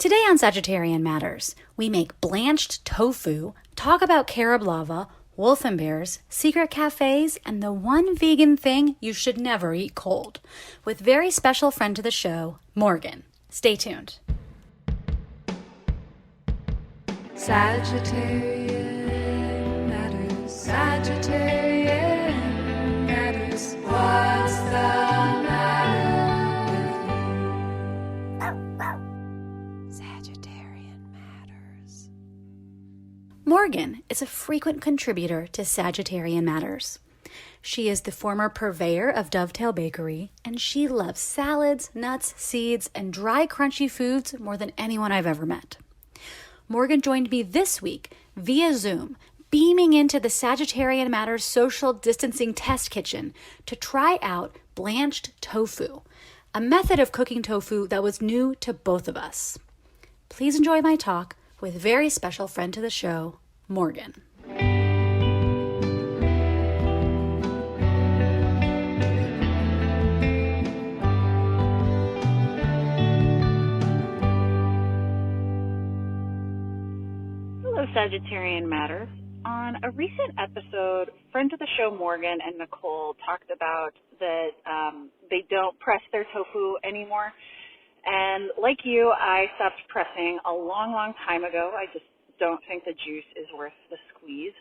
Today on Sagittarian Matters, we make blanched tofu, talk about Carob lava, wolf and bears, secret cafes, and the one vegan thing you should never eat cold, with very special friend to the show, Morgan. Stay tuned. Sagittarian Matters, Sagittarian Matters, what's the matter with you? Sagittarian Matters. Morgan is a frequent contributor to Sagittarian Matters. She is the former purveyor of Dovetail Bakery, and she loves salads, nuts, seeds, and dry crunchy foods more than anyone I've ever met. Morgan joined me this week via Zoom, beaming into the Sagittarian Matters Social Distancing Test Kitchen to try out blanched tofu, a method of cooking tofu that was new to both of us. Please enjoy my talk with very special friend to the show, Morgan. Hello, Sagittarian Matters. On a recent episode, friend of the show Morgan and Nicole talked about that they don't press their tofu anymore. And like you, I stopped pressing a long, long time ago. I just don't think the juice is worth the squeeze.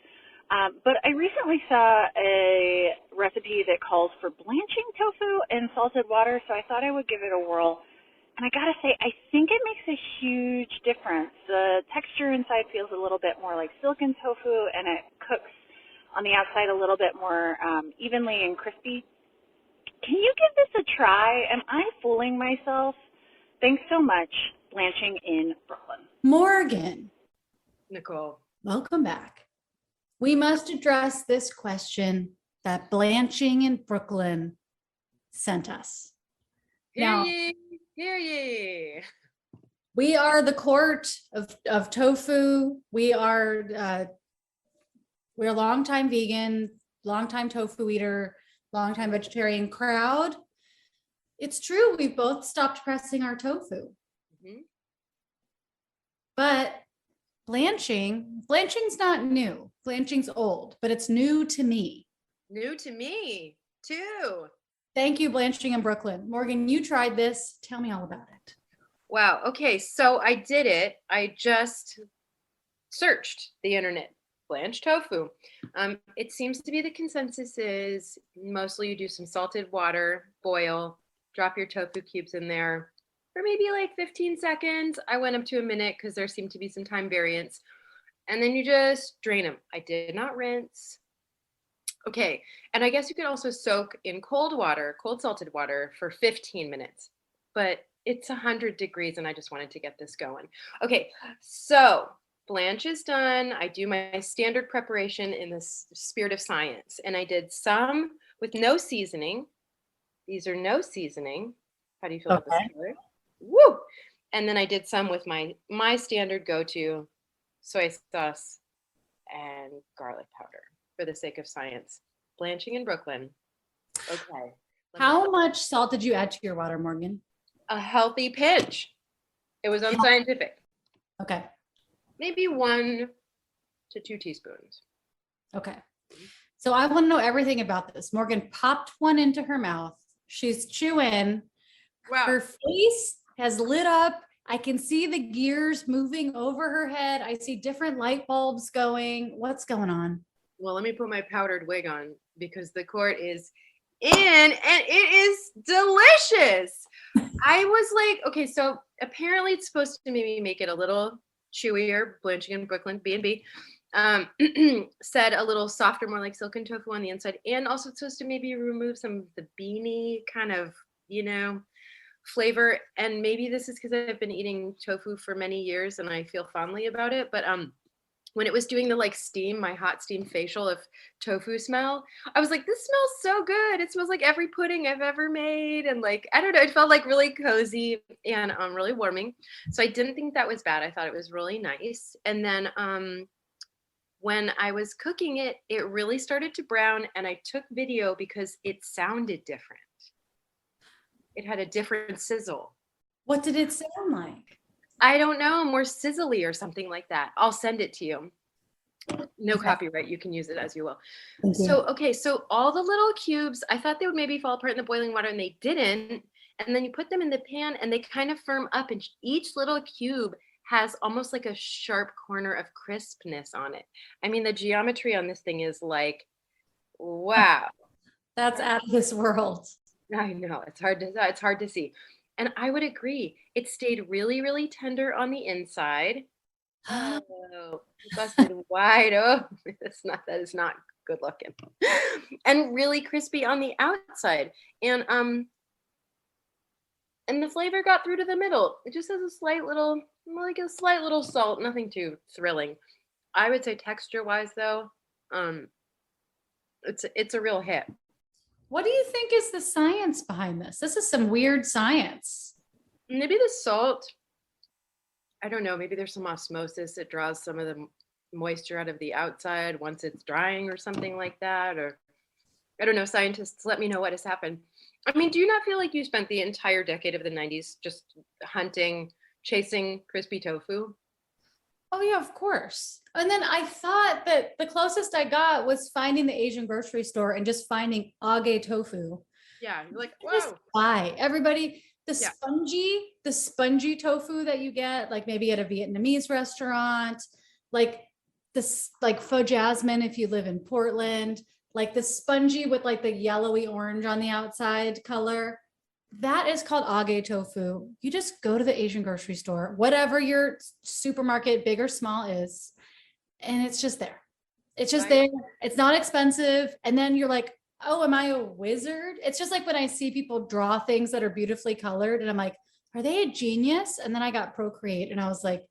But I recently saw a recipe that calls for blanching tofu in salted water, so I thought I would give it a whirl. And I gotta say, I think it makes a huge difference. The texture inside feels a little bit more like silken tofu, and it cooks on the outside a little bit more evenly and crispy. Can you give this a try? Am I fooling myself? Thanks so much, Blanching in Brooklyn. Morgan, Nicole. welcome back. We must address this question that Blanching in Brooklyn sent us. Now, Hear ye. we are the court of tofu. We're a longtime vegan, longtime tofu eater, longtime vegetarian crowd. It's true, we've both stopped pressing our tofu. Mm-hmm. But blanching's not new. Blanching's old, but it's new to me. New to me, too. Thank you, Blanching in Brooklyn. Morgan, you tried this. Tell me all about it. Wow. Okay. So I did it. I just searched the internet. Blanched tofu. It seems to be the consensus is mostly you do some salted water, boil, drop your tofu cubes in there for maybe like 15 seconds. I went up to a minute because there seemed to be some time variance. And then you just drain them. I did not rinse. Okay, and I guess you could also soak in cold water, cold salted water for 15 minutes, but it's 100 degrees and I just wanted to get this going. Okay, so blanch is done. I do my standard preparation in the spirit of science, and I did some with no seasoning. These are no seasoning. How do you feel about this color? Woo! And then I did some with my standard go-to soy sauce and garlic powder. For the sake of science. Blanching in Brooklyn. Okay. How much salt did you add to your water, Morgan? A healthy pinch. It was unscientific. Okay. Maybe 1 to 2 teaspoons. Okay. So I want to know everything about this. Morgan popped one into her mouth. She's chewing. Wow. Her face has lit up. I can see the gears moving over her head. I see different light bulbs going. What's going on? Well, let me put my powdered wig on because the court is in and it is delicious. I was like, okay, so apparently it's supposed to maybe make it a little chewier. Blanching in Brooklyn, B&B, said a little softer, more like silken tofu on the inside. And also it's supposed to maybe remove some of the beany kind of, flavor. And maybe this is because I've been eating tofu for many years and I feel fondly about it. But when it was doing the steam, my hot steam facial of tofu smell, I was like, this smells so good. It smells like every pudding I've ever made. And I don't know, it felt like really cozy and really warming. So I didn't think that was bad. I thought it was really nice. And then when I was cooking it, it really started to brown and I took video because it sounded different. It had a different sizzle. What did it sound like? I don't know, more sizzly or something like that. I'll send it to you. No copyright. You can use it as you will. Thank you. So, okay, so all the little cubes, I thought they would maybe fall apart in the boiling water and they didn't. And then you put them in the pan and they kind of firm up, and each little cube has almost like a sharp corner of crispness on it. I mean, the geometry on this thing is like, wow. That's out of this world. I know it's hard to see. And I would agree. It stayed really, really tender on the inside. Oh, busted wide open. That is not good looking. And really crispy on the outside. And the flavor got through to the middle. It just has a slight little salt, nothing too thrilling. I would say texture-wise though, it's a real hit. What do you think is the science behind this? This is some weird science. Maybe the salt, I don't know, maybe there's some osmosis. It draws some of the moisture out of the outside once it's drying or something like that. Or I don't know, scientists, let me know what has happened. I mean, do you not feel like you spent the entire decade of the 90s just hunting, chasing crispy tofu? Oh yeah, of course. And then I thought that the closest I got was finding the Asian grocery store and just finding age tofu. Yeah, you're like, Just whoa. buy everybody the Yeah. spongy tofu that you get, like maybe at a Vietnamese restaurant, like this, like faux jasmine if you live in Portland, like the spongy with like the yellowy orange on the outside color. That is called age tofu. You just go to the Asian grocery store, whatever your supermarket, big or small, is, and it's just there. It's just there. It's not expensive. And then you're like, oh, am I a wizard? It's just like when I see people draw things that are beautifully colored and I'm like, are they a genius? And then I got Procreate and I was like,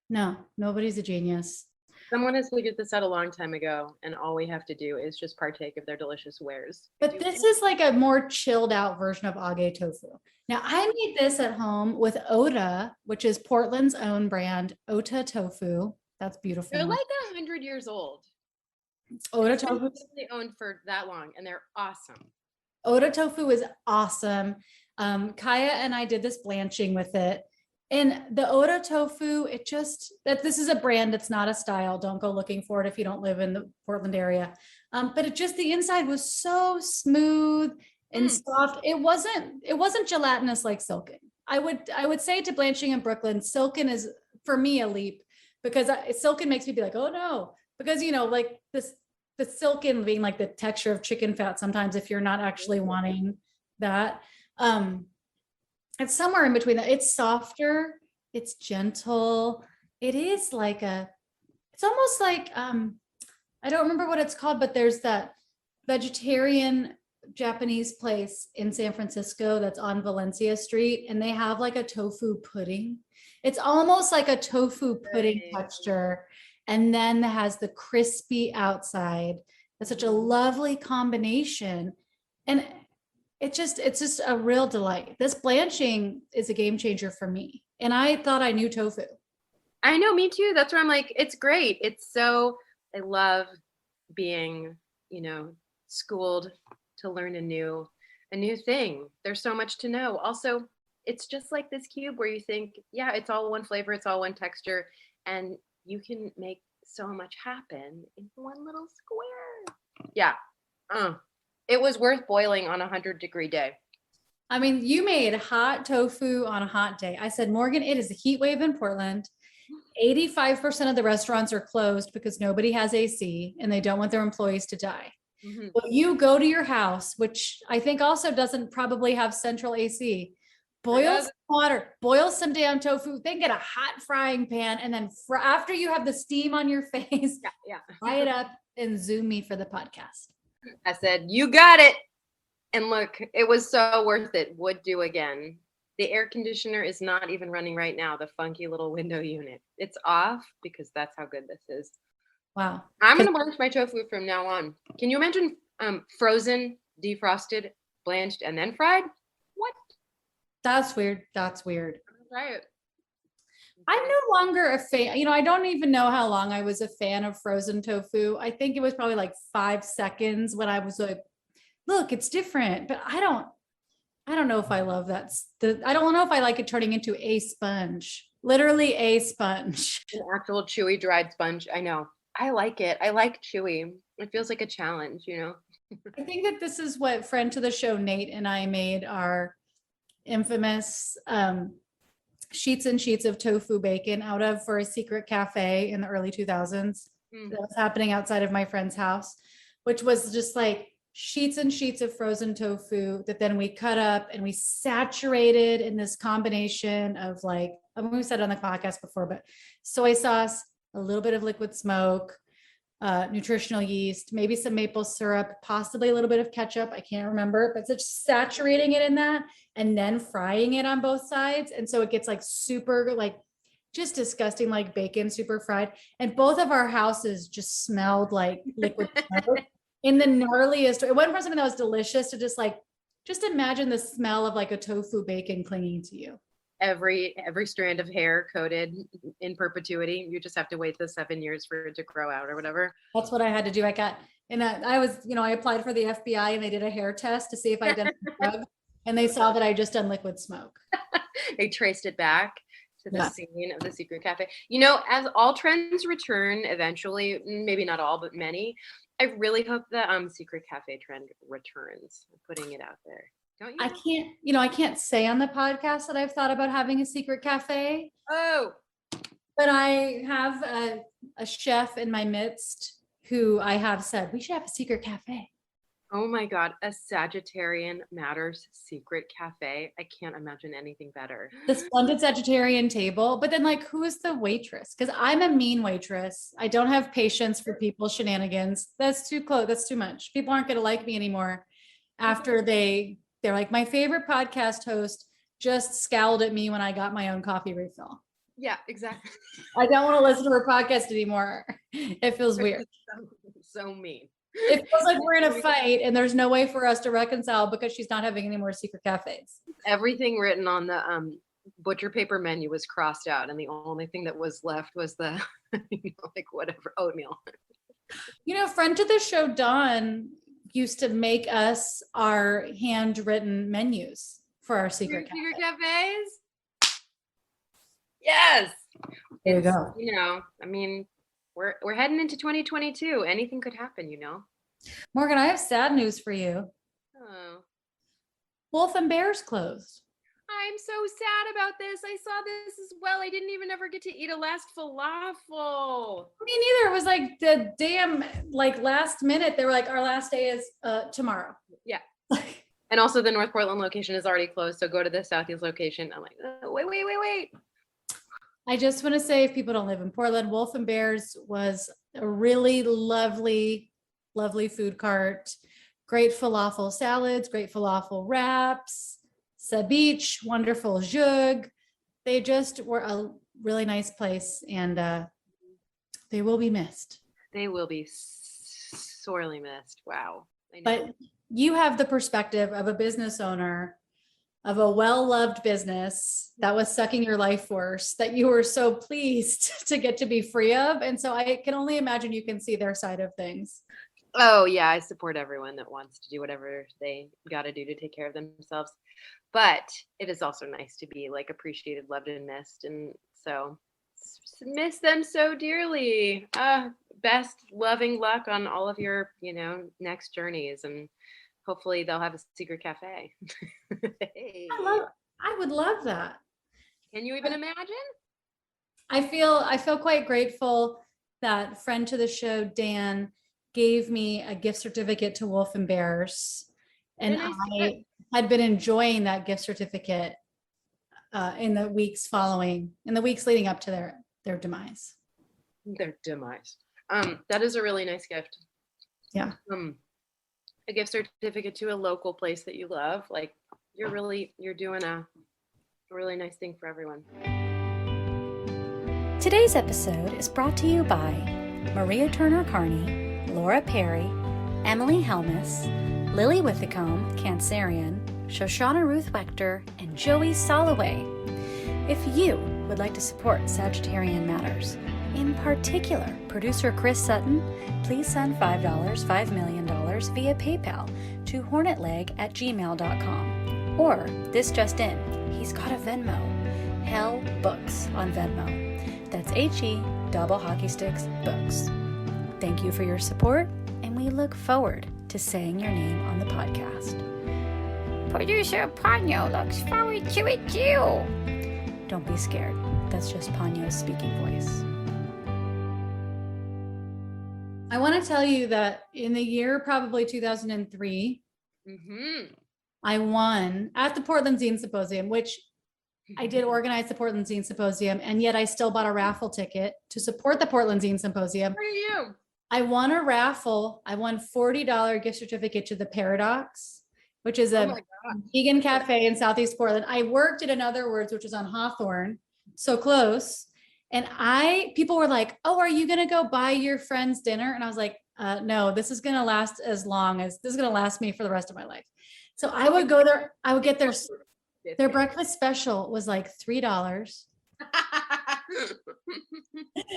no, nobody's a genius. Someone has figured this out a long time ago, and all we have to do is just partake of their delicious wares. But this is like a more chilled out version of age tofu. Now I made this at home with Ota, which is Portland's own brand, Ota tofu. That's beautiful. They're like 100 years old. Ota It's been tofu. family owned for that long, and they're awesome. Ota tofu is awesome. Kaya and I did this blanching with it. And the Ota tofu, this is a brand, it's not a style. Don't go looking for it if you don't live in the Portland area. But the inside was so smooth and soft. It wasn't gelatinous like silken. I would say to blanching in Brooklyn, silken is for me a leap, because silken makes me be like, oh no, because like this, the silken being like the texture of chicken fat sometimes if you're not actually wanting that. It's somewhere in between that. It's softer, it's gentle. It is like it's almost like, I don't remember what it's called, but there's that vegetarian Japanese place in San Francisco that's on Valencia Street, and they have like a tofu pudding. It's almost like a tofu pudding texture, and then it has the crispy outside. That's such a lovely combination. And it's just a real delight. This blanching is a game changer for me. And I thought I knew tofu. I know, me too. That's where I'm like, it's great. I love being, schooled to learn a new thing. There's so much to know. Also, it's just like this cube where you think, yeah, it's all one flavor, it's all one texture, and you can make so much happen in one little square. Yeah. It was worth boiling on a 100-degree day. I mean, you made hot tofu on a hot day. I said, Morgan, it is a heat wave in Portland. 85% of the restaurants are closed because nobody has AC and they don't want their employees to die. Mm-hmm. Well, you go to your house, which I think also doesn't probably have central AC, boil some water, boil some damn tofu, then get a hot frying pan, and then after you have the steam on your face, fry it up and Zoom me for the podcast. I said, you got it. And look, it was so worth it. Would do again. The air conditioner is not even running right now, the funky little window unit. It's off because that's how good this is. Wow. I'm going to blanch my tofu from now on. Can you imagine frozen, defrosted, blanched, and then fried? What? That's weird. That's weird. Try it. I'm no longer a fan. I don't even know how long I was a fan of frozen tofu. I think it was probably like 5 seconds when I was like, look, it's different, but I don't know if I love that. I don't know if I like it turning into a sponge. literally a sponge. An actual chewy dried sponge. I know. I like it. I like chewy. It feels like a challenge, you know? I think that this is what friend to the show Nate and I made our infamous sheets and sheets of tofu bacon out of for a secret cafe in the early 2000s. That was happening outside of my friend's house, which was just like sheets and sheets of frozen tofu that then we cut up and we saturated in this combination of like, I mean, we said it on the podcast before, but soy sauce, a little bit of liquid smoke, nutritional yeast, maybe some maple syrup, possibly a little bit of ketchup. I can't remember, but just saturating it in that and then frying it on both sides. And so it gets like super, like just disgusting, like bacon, super fried. And both of our houses just smelled like liquid smoke in the gnarliest. It wasn't for something that was delicious to just imagine the smell of like a tofu bacon clinging to you. Every strand of hair coated in perpetuity. You just have to wait the 7 years for it to grow out or whatever. That's what I had to do. I was, I applied for the FBI and they did a hair test to see if I identified the drug, and they saw that I just done liquid smoke. They traced it back to the scene of the secret cafe. As all trends return eventually, maybe not all, but many, I really hope the secret cafe trend returns. I'm putting it out there. Don't you? I can't say on the podcast that I've thought about having a secret cafe. Oh, but I have a chef in my midst who I have said we should have a secret cafe. Oh my God, a Sagittarian Matters secret cafe. I can't imagine anything better. The splendid Sagittarian table, but then like, who is the waitress? Because I'm a mean waitress. I don't have patience for people's shenanigans. That's too close. That's too much. People aren't going to like me anymore after they're like, my favorite podcast host just scowled at me when I got my own coffee refill. Yeah, exactly. I don't want to listen to her podcast anymore. It feels weird. So mean. It feels like we're in a fight and there's no way for us to reconcile because she's not having any more secret cafes. Everything written on the butcher paper menu was crossed out, and the only thing that was left was the like whatever oatmeal. Friend to the show Dawn used to make us our handwritten menus for our secret cafes. Yes. There you go. We're heading into 2022. Anything could happen, Morgan, I have sad news for you. Oh. Wolf and Bear's closed. I'm so sad about this. I saw this as well. I didn't even ever get to eat a last falafel. Me neither. It was like the damn last minute. They were like, our last day is tomorrow. Yeah. And also the North Portland location is already closed. So go to the Southeast location. I'm like, wait. I just want to say, if people don't live in Portland, Wolf and Bear's was a really lovely, lovely food cart. Great falafel salads, great falafel wraps, ceviche, wonderful zhug. They just were a really nice place, and they will be missed. They will be sorely missed. Wow. But you have the perspective of a business owner of a well-loved business that was sucking your life force that you were so pleased to get to be free of. And so I can only imagine you can see their side of things. Oh yeah, I support everyone that wants to do whatever they got to do to take care of themselves. But it is also nice to be appreciated, loved, and missed. And so miss them so dearly. Best loving luck on all of your, next journeys. And hopefully they'll have a secret cafe. Hey. I would love that. Can you even imagine? I feel quite grateful that friend to the show, Dan, gave me a gift certificate to Wolf and Bear's. And I had been enjoying that gift certificate in the weeks leading up to their demise. Their demise. That is a really nice gift. Yeah. A gift certificate to a local place that you love. You're doing a really nice thing for everyone. Today's episode is brought to you by Maria Turner Carney, Laura Perry, Emily Helmus, Lily Withicombe, Cancerian, Shoshana Ruth Wechter, and Joey Soloway. If you would like to support Sagittarian Matters, in particular producer Chris Sutton, please send $5 million via PayPal to hornetleg@gmail.com. Or this just in, he's got a Venmo. Hell Books on Venmo. That's HE double hockey sticks books. Thank you for your support, and we look forward to saying your name on the podcast. Producer Ponyo looks forward to it too. Don't be scared. That's just Ponyo's speaking voice. I want to tell you that in the year probably 2003, I won at the Portland Zine Symposium, which I did organize the Portland Zine Symposium, and yet I still bought a raffle ticket to support the Portland Zine Symposium. For you. I won a raffle. I won $40 gift certificate to the Paradox, which is a vegan cafe in Southeast Portland. I worked at In Other Words, which is on Hawthorne, so close. And people were like, "Oh, are you going to go buy your friend's dinner?" And I was like, "No, this is going to last this is going to last me for the rest of my life." So I would go there. I would get their breakfast special was like $3.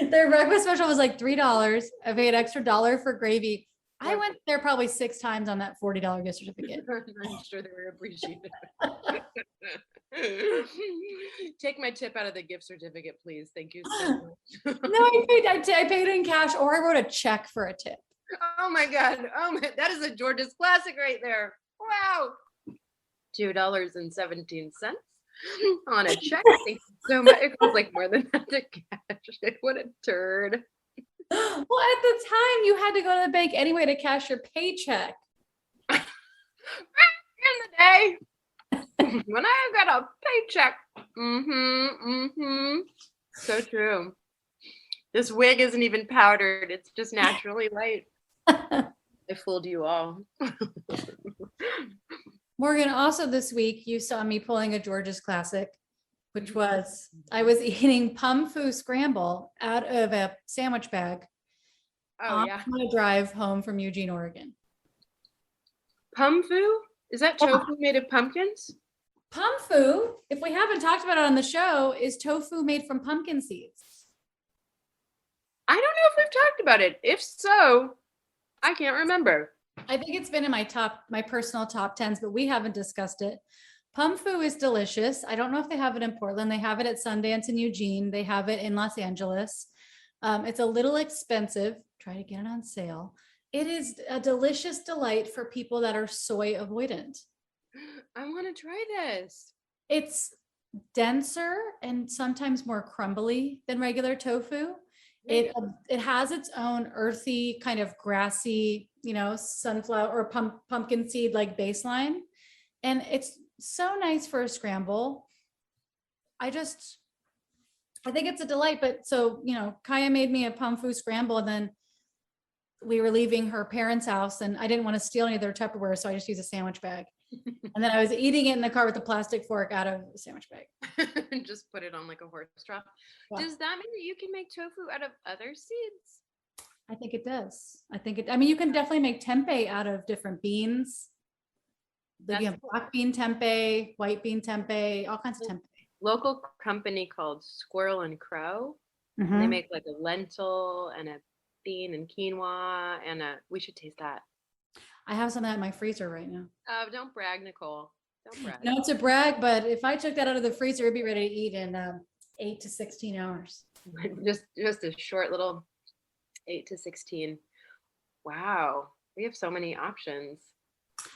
Their breakfast special was like $3. I paid extra $1 for gravy. I went there probably 6 times on that $40 gift certificate. I'm sure they were appreciated. Take my tip out of the gift certificate, please. Thank you so much. No, I paid in cash, or I wrote a check for a tip. Oh my God. That is a George's classic right there. Wow. $2.17 on a check. Thank you so much. It was like more than that to cash. What a turd. Well, at the time, you had to go to the bank anyway to cash your paycheck. Back in the day, when I got a paycheck. So true. This wig isn't even powdered. It's just naturally light. I fooled you all. Morgan, also this week, you saw me pulling a George's classic, which was I was eating PumFu scramble out of a sandwich bag on my drive home from Eugene, Oregon. PumFu? Is that tofu made of pumpkins? PumFu, if we haven't talked about it on the show, is tofu made from pumpkin seeds. I don't know if we've talked about it. If so, I can't remember. I think it's been in my personal top 10s, but we haven't discussed it. PumFu is delicious. I don't know if they have it in Portland. They have it at Sundance in Eugene. They have it in Los Angeles. It's a little expensive. Try to get it on sale. It is a delicious delight for people that are soy avoidant. I want to try this. It's denser and sometimes more crumbly than regular tofu. It has its own earthy, kind of grassy, sunflower or pumpkin seed like baseline. And it's so nice for a scramble. I think it's a delight. But so, Kaya made me a PumFu scramble, and then we were leaving her parents' house, and I didn't want to steal any of their Tupperware, so I just used a sandwich bag. And then I was eating it in the car with a plastic fork out of the sandwich bag. Just put it on like a horse trough. Yeah. Does that mean that you can make tofu out of other seeds? I think it does. You can definitely make tempeh out of different beans. You have black bean tempeh, white bean tempeh, all kinds of tempeh. Local company called Squirrel and Crow. And they make like a lentil and a bean and quinoa, and we should taste that. I have some of that in my freezer right now. Oh, don't brag, Nicole. Don't brag. No, it's a brag, but if I took that out of the freezer, it'd be ready to eat in 8 to 16 hours. Just a short little 8 to 16. Wow. We have so many options.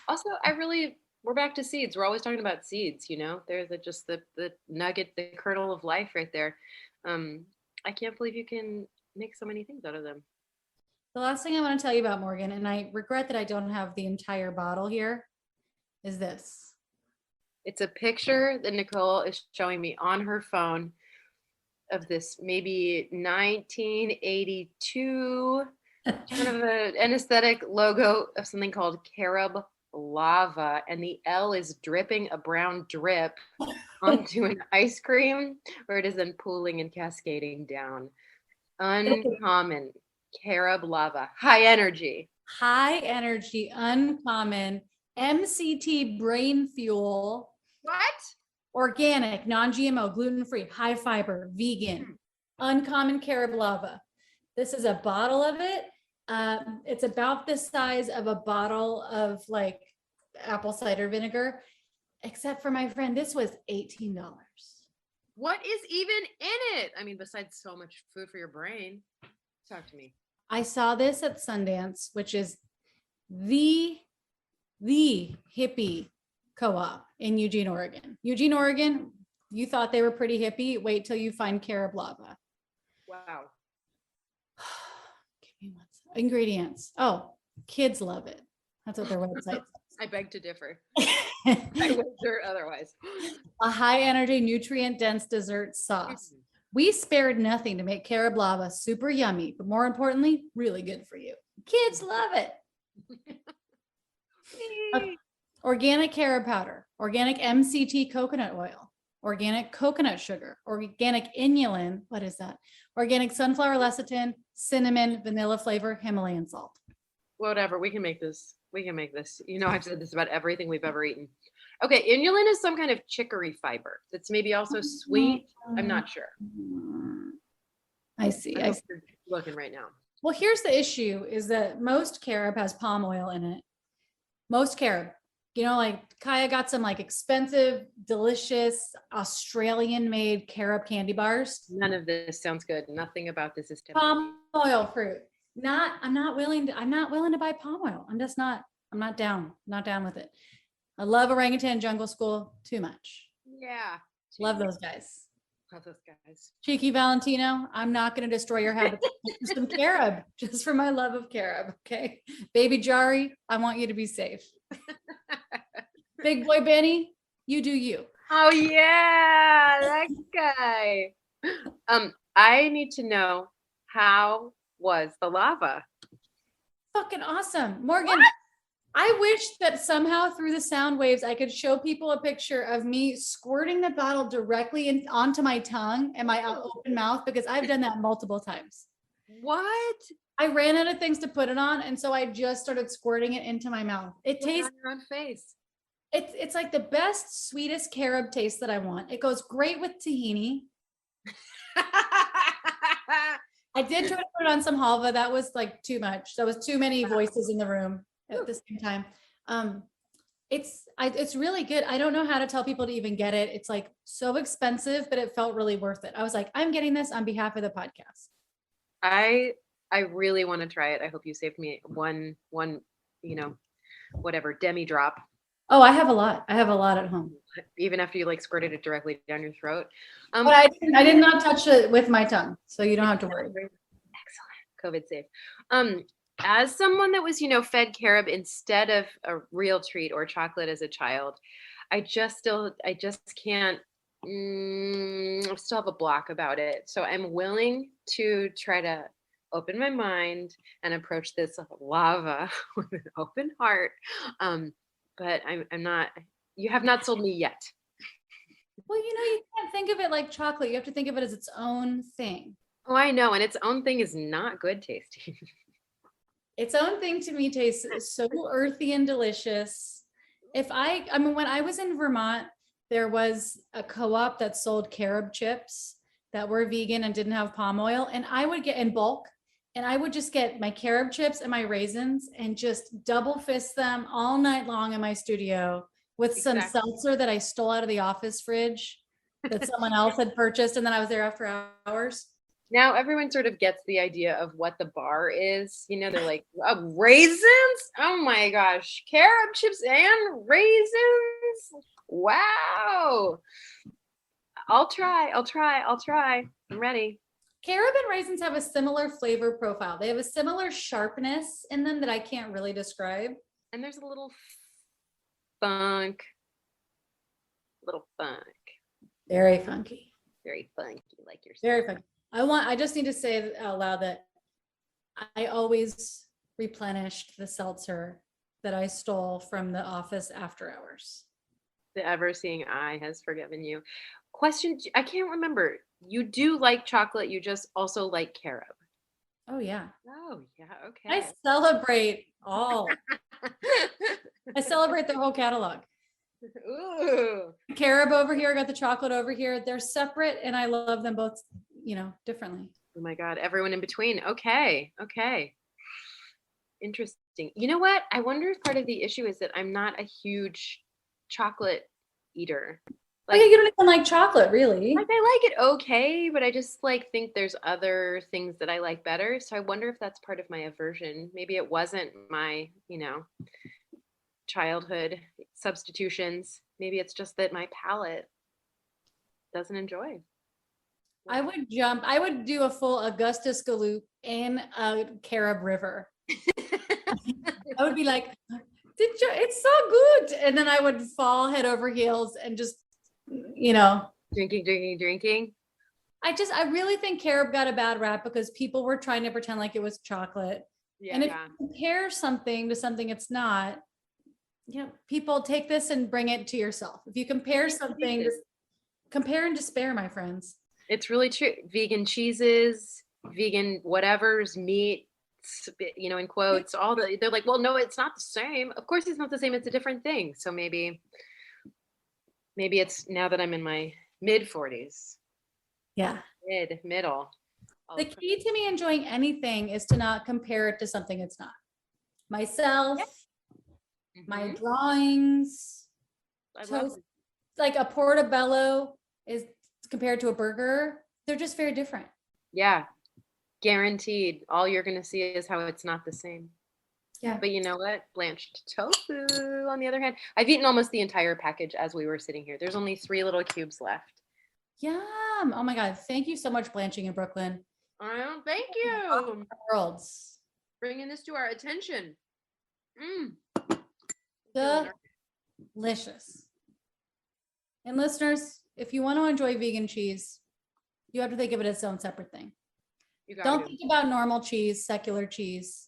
Also, we're back to seeds. We're always talking about seeds, There's just the nugget, the kernel of life right there. I can't believe you can make so many things out of them. The last thing I want to tell you about, Morgan, and I regret that I don't have the entire bottle here, is this. It's a picture that Nicole is showing me on her phone of this maybe 1982 kind of an aesthetic logo of something called Carob lava, and the L is dripping a brown drip onto an ice cream where it is then pooling and cascading down. Uncommon Carob lava, high energy, uncommon MCT brain fuel. What? Organic, non-GMO, gluten-free, high fiber, vegan, uncommon Carob lava. This is a bottle of it. It's about the size of a bottle of like apple cider vinegar, except for my friend, this was $18. What is even in it? I mean, besides so much food for your brain. Talk to me. I saw this at Sundance, which is the hippie co-op in Eugene, Oregon. Eugene, Oregon, you thought they were pretty hippie. Wait till you find Carob lava. Wow. Give me one second. Ingredients. Oh, kids love it. That's what their website I beg to differ. says. I wager otherwise. A high energy, nutrient dense dessert sauce. We spared nothing to make Carob lava super yummy, but more importantly, really good for you. Kids love it. Organic carob powder, organic MCT coconut oil, organic coconut sugar, organic inulin. What is that? Organic sunflower lecithin, cinnamon, vanilla flavor, Himalayan salt. Whatever. We can make this. We can make this. You know, I've said this about everything we've ever eaten. Okay, inulin is some kind of chicory fiber. That's maybe also sweet. I'm not sure. I see. I see. I'm looking right now. Well, here's the issue is that most carob has palm oil in it. Most carob. You know, like Kaya got some like expensive, delicious Australian made carob candy bars. None of this sounds good. Nothing about this is tempting. Palm oil fruit. I'm not willing to buy palm oil. I'm not down. Not down with it. I love Orangutan Jungle School too much. Yeah. Love those guys. Love those guys. Cheeky Valentino, I'm not going to destroy your habits for some carob, just for my love of carob. Okay. Baby Jari, I want you to be safe. Big boy Benny, you do you. Oh yeah, that guy. I need to know, how was the lava? Fucking awesome. Morgan, I wish that somehow through the sound waves, I could show people a picture of me squirting the bottle directly onto my tongue and my open mouth, because I've done that multiple times. What? I ran out of things to put it on, and so I just started squirting it into my mouth. It tastes on your own face. It's like the best, sweetest carob taste that I want. It goes great with tahini. I did try to put it on some halva. That was like too much. That was too many voices in the room at the same time. It's really good. I don't know how to tell people to even get it. It's like so expensive, but it felt really worth it. I was like, I'm getting this on behalf of the podcast. I really want to try it. I hope you saved me one, you know, whatever, demi drop. Oh, I have a lot. I have a lot at home. Even after you like squirted it directly down your throat. But I did not touch it with my tongue, so you don't have to worry. Excellent. COVID safe. As someone that was, you know, fed carob instead of a real treat or chocolate as a child, I just can't. I still have a block about it. So I'm willing to try to open my mind and approach this lava with an open heart. But I'm not. You have not sold me yet. Well, you know, you can't think of it like chocolate. You have to think of it as its own thing. Oh, I know. And its own thing is not good tasting. Its own thing to me tastes so earthy and delicious. I mean, when I was in Vermont, there was a co-op that sold carob chips that were vegan and didn't have palm oil. And I would get in bulk, and I would just get my carob chips and my raisins and just double fist them all night long in my studio with some seltzer that I stole out of the office fridge that someone else had purchased. And then I was there after hours. Now everyone sort of gets the idea of what the bar is. You know, they're like, raisins? Oh my gosh, carob chips and raisins? Wow. I'll try. I'm ready. Carob and raisins have a similar flavor profile. They have a similar sharpness in them that I can't really describe. And there's a little funk. Very funky. Very funky, like yourself. Very funky. I just need to say out loud that I always replenished the seltzer that I stole from the office after hours. The ever-seeing eye has forgiven you. Question, I can't remember. You do like chocolate, you just also like carob. Oh, yeah. Oh, yeah, okay. I celebrate all. I celebrate the whole catalog. Ooh. Carob over here, I got the chocolate over here. They're separate, and I love them both, you know, differently. Oh my God, everyone in between. Okay. Interesting. You know what? I wonder if part of the issue is that I'm not a huge chocolate eater. Like, you don't even like chocolate, really. like I like it okay, but I just like think there's other things that I like better. So I wonder if that's part of my aversion. Maybe it wasn't my, childhood substitutions. Maybe it's just that my palate doesn't enjoy. I would do a full Augustus Galoop in a Carob River. I would be like, it's so good. And then I would fall head over heels and just, Drinking. I really think Carob got a bad rap because people were trying to pretend like it was chocolate. Yeah. And if you compare something to something it's not, people take this and bring it to yourself. If you compare something, compare and despair, my friends. It's really true. Vegan cheeses, vegan whatever's, meat, in quotes, they're like, well, no, it's not the same. Of course it's not the same. It's a different thing. So maybe it's now that I'm in my mid 40s. Yeah. Middle. The key to me enjoying anything is to not compare it to something it's not. Myself, my drawings, toast, like a portobello is compared to a burger. They're just very different. Yeah. Guaranteed. All you're going to see is how it's not the same. Yeah. But you know what? Blanched tofu, on the other hand, I've eaten almost the entire package as we were sitting here. There's only 3 little cubes left. Yum. Oh my God. Thank you so much, Blanching in Brooklyn. Oh, thank you. Worlds. Bringing this to our attention. Delicious. And listeners, if you want to enjoy vegan cheese, you have to think of it as its own separate thing. Don't think about normal cheese, secular cheese.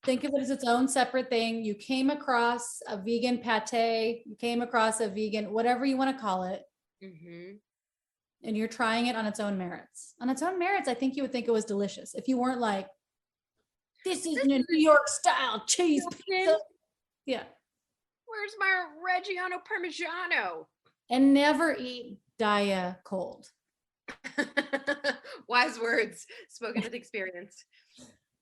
Think of it as its own separate thing. You came across a vegan pate, you came across a vegan, whatever you want to call it. And you're trying it on its own merits. On its own merits, I think you would think it was delicious. If you weren't like, this isn't a New York style cheese pizza. Yeah. Where's my Reggiano Parmigiano? And never eat Daya cold. Wise words spoken with experience.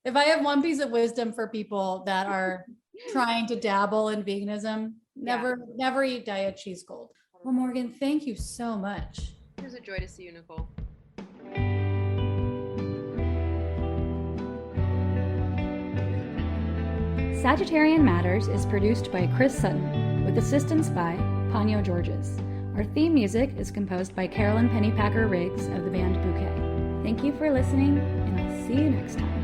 If I have one piece of wisdom for people that are trying to dabble in veganism, never eat Daya cheese cold. Well, Morgan, thank you so much. It was a joy to see you, Nicole. Sagittarian Matters is produced by Chris Sutton, with assistance by Panyo Georges. Our theme music is composed by Carolyn Pennypacker Riggs of the band Bouquet. Thank you for listening, and I'll see you next time.